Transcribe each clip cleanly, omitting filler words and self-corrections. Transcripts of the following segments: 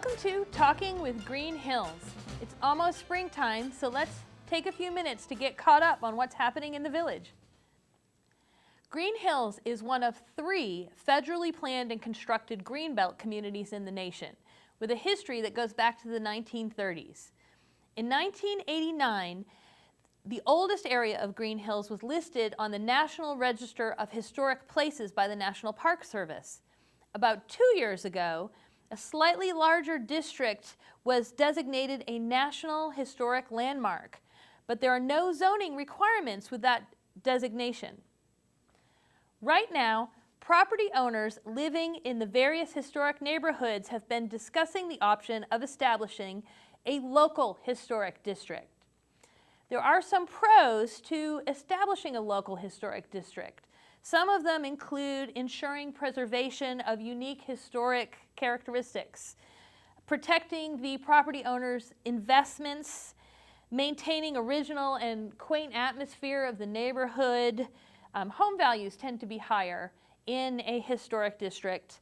Welcome to Talking with Greenhills. It's almost springtime, so let's take a few minutes to get caught up on what's happening in the village. Greenhills is one of 3 federally planned and constructed greenbelt communities in the nation, with a history that goes back to the 1930s. In 1989, the oldest area of Greenhills was listed on the National Register of Historic Places by the National Park Service. About 2 years ago, a slightly larger district was designated a National Historic Landmark, but there are no zoning requirements with that designation. Right now, property owners living in the various historic neighborhoods have been discussing the option of establishing a local historic district. There are some pros to establishing a local historic district. Some of them include ensuring preservation of unique historic characteristics, protecting the property owner's investments, maintaining original and quaint atmosphere of the neighborhood. Home values tend to be higher in a historic district,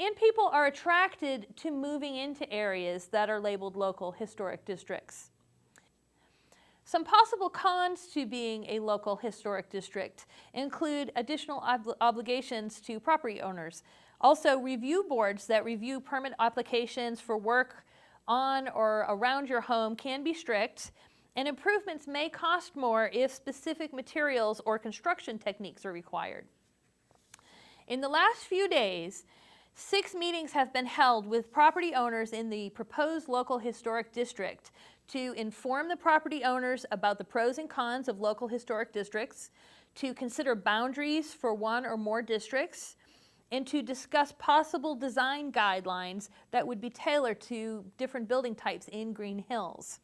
and people are attracted to moving into areas that are labeled local historic districts. Some possible cons to being a local historic district include additional obligations to property owners. Also, review boards that review permit applications for work on or around your home can be strict, and improvements may cost more if specific materials or construction techniques are required. In the last few days, 6 meetings have been held with property owners in the proposed local historic district to inform the property owners about the pros and cons of local historic districts, to consider boundaries for one or more districts, and to discuss possible design guidelines that would be tailored to different building types in Greenhills.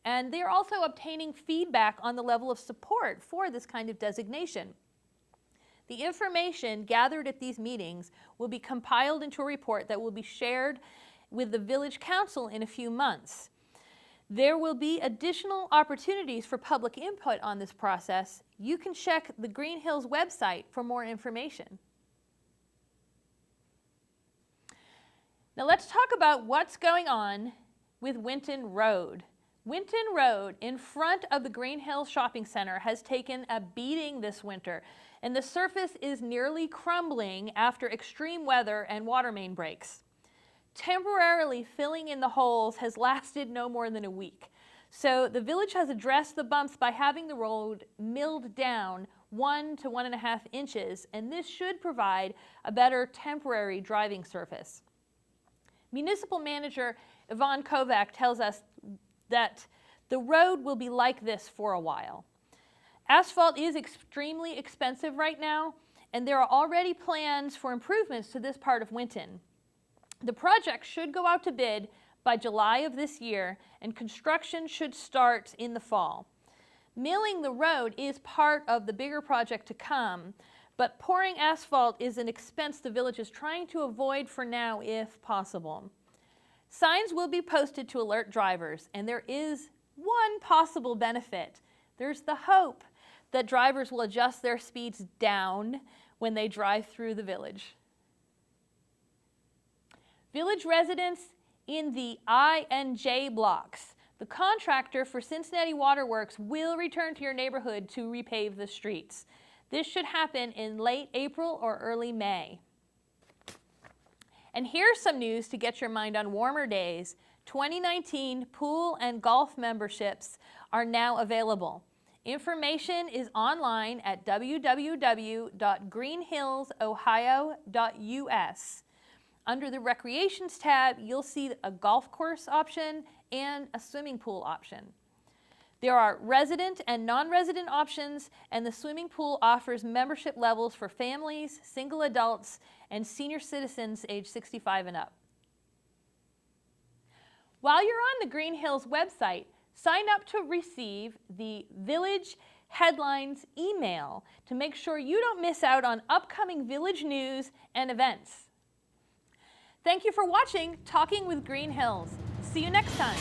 And they are also obtaining feedback on the level of support for this kind of designation. The information gathered at these meetings will be compiled into a report that will be shared with the Village Council in a few months. There will be additional opportunities for public input on this process. You can check the Greenhills website for more information. Now let's talk about what's going on with Winton Road. Winton Road in front of the Greenhills Shopping Center has taken a beating this winter, and the surface is nearly crumbling after extreme weather and water main breaks. Temporarily filling in the holes has lasted no more than a week. So the village has addressed the bumps by having the road milled down 1 to 1.5 inches, and this should provide a better temporary driving surface. Municipal Manager Yvonne Kovac tells us that the road will be like this for a while. Asphalt is extremely expensive right now, and there are already plans for improvements to this part of Winton. The project should go out to bid by July of this year, and construction should start in the fall. Milling the road is part of the bigger project to come, but pouring asphalt is an expense the village is trying to avoid for now if possible. Signs will be posted to alert drivers, and there is one possible benefit. There's the hope that drivers will adjust their speeds down when they drive through the village. Village residents in the I and J blocks. The contractor for Cincinnati Waterworks will return to your neighborhood to repave the streets. This should happen in late April or early May. And here's some news to get your mind on warmer days. 2019 pool and golf memberships are now available. Information is online at www.greenhillsohio.us. Under the Recreations tab, you'll see a golf course option and a swimming pool option. There are resident and non-resident options, and the swimming pool offers membership levels for families, single adults, and senior citizens age 65 and up. While you're on the Greenhills website, sign up to receive the Village Headlines email to make sure you don't miss out on upcoming village news and events. Thank you for watching Talking with Greenhills. See you next time.